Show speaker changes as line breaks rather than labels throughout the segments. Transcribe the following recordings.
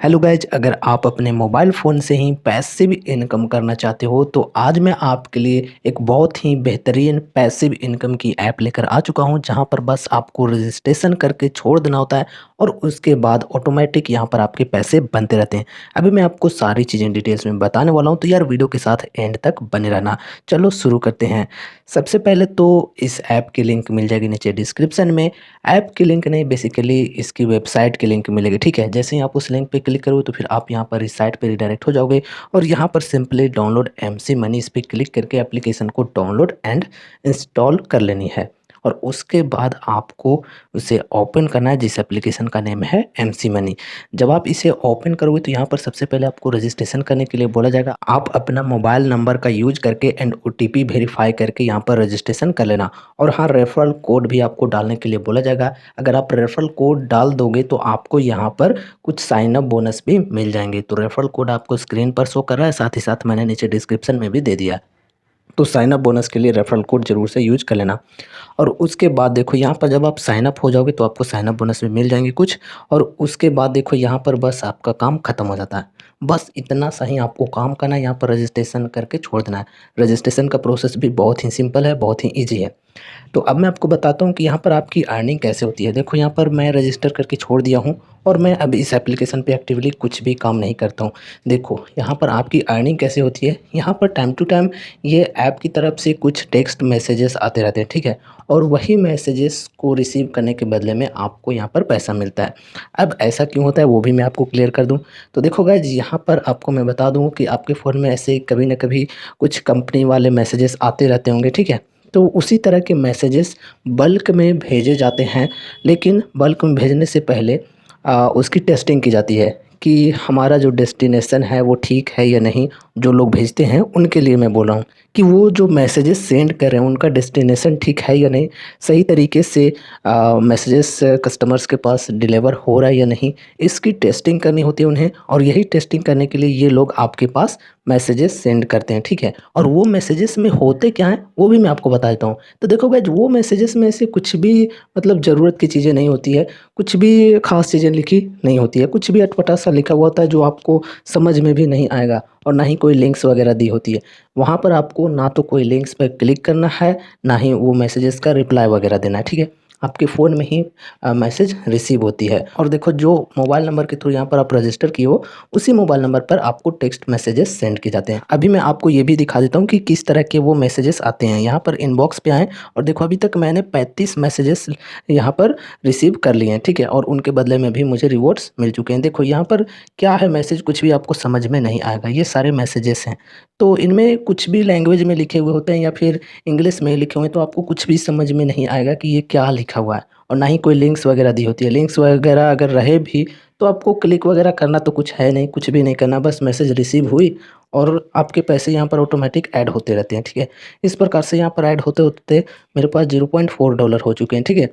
Hello guys, अगर आप अपने मोबाइल फ़ोन से ही पैसिव इनकम करना चाहते हो तो आज मैं आपके लिए एक बहुत ही बेहतरीन पैसिव इनकम की ऐप लेकर आ चुका हूं, जहां पर बस आपको रजिस्ट्रेशन करके छोड़ देना होता है और उसके बाद ऑटोमेटिक यहां पर आपके पैसे बनते रहते हैं। अभी मैं आपको सारी चीज़ें डिटेल्स में बताने वाला हूं, तो यार वीडियो के साथ एंड तक बने रहना। चलो शुरू करते हैं। सबसे पहले तो इस ऐप की लिंक मिल जाएगी नीचे डिस्क्रिप्शन में। ऐप की लिंक नहीं, बेसिकली इसकी वेबसाइट की लिंक मिलेगी। ठीक है, जैसे ही आप उस लिंक पे क्लिक करोगे तो फिर आप यहाँ पर इस साइट पे रिडायरेक्ट हो जाओगे और यहाँ पर सिंपली डाउनलोड एमसी मनी इस पे क्लिक करके एप्लीकेशन को डाउनलोड एंड इंस्टॉल कर लेनी है। और उसके बाद आपको उसे ओपन करना है, जिस एप्लीकेशन का नेम है एमसी मनी। जब आप इसे ओपन करोगे तो यहाँ पर सबसे पहले आपको रजिस्ट्रेशन करने के लिए बोला जाएगा। आप अपना मोबाइल नंबर का यूज करके एंड ओटीपी वेरीफाई करके यहाँ पर रजिस्ट्रेशन कर लेना। और हाँ, रेफरल कोड भी आपको डालने के लिए बोला जाएगा। अगर आप रेफरल कोड डाल दोगे तो आपको यहाँ पर कुछ साइन अप बोनस भी मिल जाएंगे। तो रेफरल कोड आपको स्क्रीन पर शो कर रहा है, साथ ही साथ मैंने नीचे डिस्क्रिप्शन में भी दे दिया है। तो साइन अप बोनस के लिए रेफरल कोड जरूर से यूज कर लेना। और उसके बाद देखो यहाँ पर जब आप साइन अप हो जाओगे तो आपको साइन अप बोनस भी मिल जाएंगे कुछ। और उसके बाद देखो यहाँ पर बस आपका काम खत्म हो जाता है। बस इतना सा ही आपको काम करना है, यहाँ पर रजिस्ट्रेशन करके छोड़ देना है। रजिस्ट्रेशन का प्रोसेस भी बहुत ही सिंपल है, बहुत ही ईजी है। तो अब मैं आपको बताता हूँ कि यहाँ पर आपकी अर्निंग कैसे होती है। देखो यहाँ पर मैं रजिस्टर करके छोड़ दिया हूँ और मैं अब इस एप्लीकेशन पे एक्टिवली कुछ भी काम नहीं करता हूँ। देखो यहाँ पर आपकी अर्निंग कैसे होती है। यहाँ पर टाइम टू टाइम ये ऐप की तरफ से कुछ टेक्स्ट मैसेजेस आते रहते हैं, ठीक है। और वही मैसेजेस को रिसीव करने के बदले में आपको यहाँ पर पैसा मिलता है। अब ऐसा क्यों होता है वो भी मैं आपको क्लियर कर दूँ। तो देखो गाइज, यहाँ पर आपको मैं बता दूँ कि आपके फ़ोन में ऐसे कभी ना कभी कुछ कंपनी वाले मैसेजेस आते रहते होंगे, ठीक है। तो उसी तरह के मैसेजेस बल्क में भेजे जाते हैं, लेकिन बल्क में भेजने से पहले उसकी टेस्टिंग की जाती है कि हमारा जो डेस्टिनेशन है वो ठीक है या नहीं। जो लोग भेजते हैं उनके लिए मैं बोल रहा हूँ कि वो जो मैसेजेस सेंड कर रहे हैं उनका डेस्टिनेशन ठीक है या नहीं, सही तरीके से मैसेजेस कस्टमर्स के पास डिलीवर हो रहा है या नहीं, इसकी टेस्टिंग करनी होती है उन्हें। और यही टेस्टिंग करने के लिए ये लोग आपके पास मैसेजेस सेंड करते हैं, ठीक है। और वो मैसेजेस में होते क्या हैं वो भी मैं आपको बता देता हूँ। तो देखो गाइस, वो मैसेजेस में से कुछ भी मतलब ज़रूरत की चीज़ें नहीं होती है, कुछ भी खास चीज़ें लिखी नहीं होती है, कुछ भी अटपटा सा लिखा हुआ होता है जो आपको समझ में भी नहीं आएगा। और ना ही कोई लिंक्स वगैरह दी होती है। वहाँ पर आपको ना तो कोई लिंक्स पर क्लिक करना है, ना ही वो मैसेजेस का रिप्लाई वगैरह देना है, ठीक है। आपके फ़ोन में ही मैसेज रिसीव होती है। और देखो, जो मोबाइल नंबर के थ्रू यहाँ पर आप रजिस्टर किए हो उसी मोबाइल नंबर पर आपको टेक्स्ट मैसेजेस सेंड किए जाते हैं। अभी मैं आपको ये भी दिखा देता हूँ कि किस तरह के वो मैसेजेस आते हैं। यहाँ पर इनबॉक्स पे आएँ और देखो, अभी तक मैंने 35 मैसेजेस यहाँ पर रिसीव कर लिए हैं, ठीक है। और उनके बदले में भी मुझे रिवॉर्ड्स मिल चुके हैं। देखो यहाँ पर क्या है, मैसेज कुछ भी आपको समझ में नहीं आएगा, ये सारे मैसेजेस हैं। तो इनमें कुछ भी लैंग्वेज में लिखे हुए होते हैं या फिर इंग्लिश में लिखे हुए हैं, तो आपको कुछ भी समझ में नहीं आएगा कि ये क्या लिखा हुआ है। और ना ही कोई लिंक्स वगैरह दी होती है। लिंक्स वगैरह अगर रहे भी तो आपको क्लिक वगैरह करना तो कुछ है नहीं, कुछ भी नहीं करना, बस मैसेज रिसीव हुई और आपके पैसे यहाँ पर ऑटोमेटिक ऐड होते रहते हैं, ठीक है। इस प्रकार से यहाँ पर ऐड होते होते मेरे पास $0.4 हो चुके हैं, ठीक है,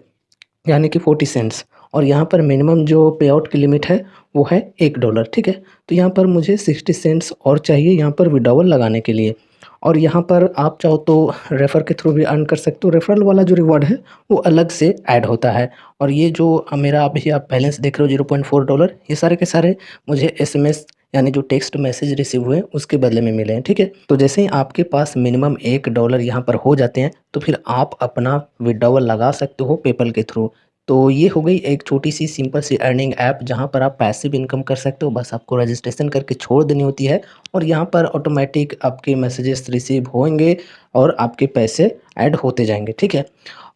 यानी कि 40 सेंट्स। और यहाँ पर मिनिमम जो पे आउट की लिमिट है वो है $1, ठीक है। तो यहाँ पर मुझे 60 सेंट्स और चाहिए यहाँ पर विड्रॉवल लगाने के लिए। और यहाँ पर आप चाहो तो रेफ़र के थ्रू भी अर्न कर सकते हो। रेफ़रल वाला जो रिवॉर्ड है वो अलग से ऐड होता है। और ये जो मेरा अभी आप बैलेंस देख रहे हो $0.4, ये सारे के सारे मुझे एसएमएस यानी जो टेक्स्ट मैसेज रिसीव हुए उसके बदले में मिले हैं, ठीक है। तो जैसे ही आपके पास मिनिमम $1 यहाँ पर हो जाते हैं तो फिर आप अपना विड्रॉवल लगा सकते हो पेपल के थ्रू। तो ये हो गई एक छोटी सी सिंपल सी अर्निंग ऐप, जहाँ पर आप पैसिव इनकम कर सकते हो। बस आपको रजिस्ट्रेशन करके छोड़ देनी होती है और यहाँ पर ऑटोमेटिक आपके मैसेजेस रिसीव होंगे और आपके पैसे ऐड होते जाएंगे, ठीक है।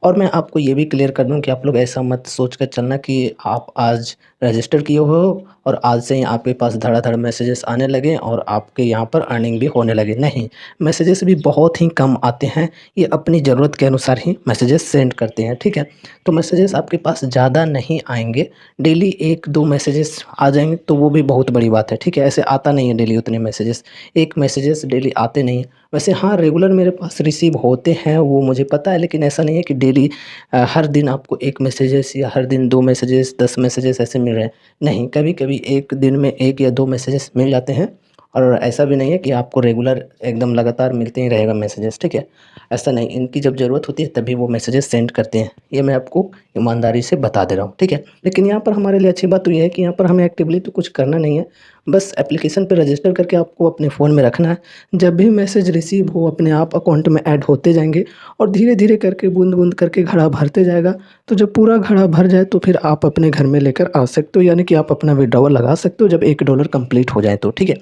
और मैं आपको ये भी क्लियर कर दूं कि आप लोग ऐसा मत सोच कर चलना कि आप आज रजिस्टर किए हो और आज से ही आपके पास धड़ाधड़ मैसेजेस आने लगे और आपके यहाँ पर अर्निंग भी होने लगे। नहीं, मैसेजेस भी बहुत ही कम आते हैं। ये अपनी ज़रूरत के अनुसार ही मैसेजेस सेंड करते हैं, ठीक है। तो मैसेजेस आपके पास ज़्यादा नहीं आएंगे, डेली 1-2 मैसेजेस आ जाएंगे तो वो भी बहुत बड़ी बात है, ठीक है। ऐसे आता नहीं है डेली उतने मैसेजेस, एक मैसेजेस डेली आते नहीं हैं। वैसे हाँ, रेगुलर मेरे पास रिसीव होते हैं वो मुझे पता है, लेकिन ऐसा नहीं है कि डेली हर दिन आपको 1 मैसेजेस या हर दिन 2 मैसेजेस 10 मैसेजेस ऐसे मिल रहे हैं। नहीं, कभी कभी एक दिन में 1 या 2 मैसेजेस मिल जाते हैं और ऐसा भी नहीं है कि आपको रेगुलर एकदम लगातार मिलते ही रहेगा मैसेजेस, ठीक है? ऐसा नहीं, इनकी जब ज़रूरत होती है तभी वो मैसेजेस सेंड करते हैं, ये मैं आपको ईमानदारी से बता दे रहा हूँ, ठीक है? लेकिन यहाँ पर हमारे लिए अच्छी बात तो ये है कि यहाँ पर हमें एक्टिवली तो कुछ करना नहीं है, बस एप्लीकेशन पे रजिस्टर करके आपको अपने फ़ोन में रखना है। जब भी मैसेज रिसीव हो अपने आप अकाउंट में ऐड होते जाएँगे और धीरे-धीरे करके बूँद-बूँद करके घड़ा भरते जाएगा। तो जब पूरा घड़ा भर जाए तो फिर आप अपने घर में लेकर आ सकते हो, यानी कि आप अपना विड्रॉवल लगा सकते हो जब $1 कंप्लीट हो जाए तो, ठीक है?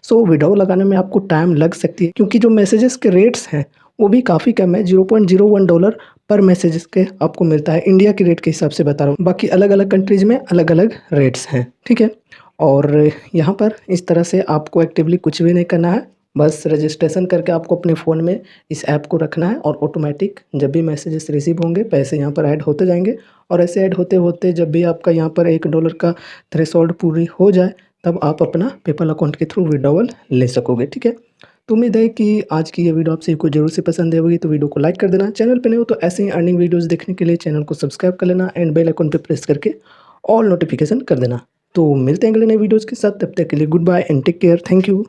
सो विड्रॉवल लगाने में आपको टाइम लग सकती है क्योंकि जो मैसेजेस के रेट्स हैं वो भी काफ़ी कम है, $0.01 पर मैसेजेस के आपको मिलता है। इंडिया के रेट के हिसाब से बता रहा हूँ, बाकी अलग-अलग कंट्रीज़ में अलग-अलग रेट्स हैं, ठीक है? और यहाँ पर इस तरह से आपको एक्टिवली कुछ भी नहीं करना है, बस रजिस्ट्रेशन करके आपको अपने फ़ोन में इस ऐप को रखना है और ऑटोमेटिक जब भी मैसेजेस रिसीव होंगे पैसे यहाँ पर ऐड होते जाएँगे और ऐसे ऐड होते-होते जब भी आपका यहाँ पर $1 का थ्रेशोल्ड पूरी हो जाए तब आप अपना पेपल अकाउंट के थ्रू विड्रॉवल ले सकोगे, ठीक है? तो उम्मीद है कि आज की ये वीडियो आप सभी को ज़रूर से पसंद आई होगी, तो वीडियो को लाइक कर देना। चैनल पे नए हो तो ऐसे ही अर्निंग वीडियोज़ देखने के लिए चैनल को सब्सक्राइब कर लेना एंड बेल आइकन पे प्रेस करके ऑल नोटिफिकेशन कर देना। तो मिलते हैं अगले नए वीडियोज़ के साथ, तब तक के लिए goodbye and take care. Thank you.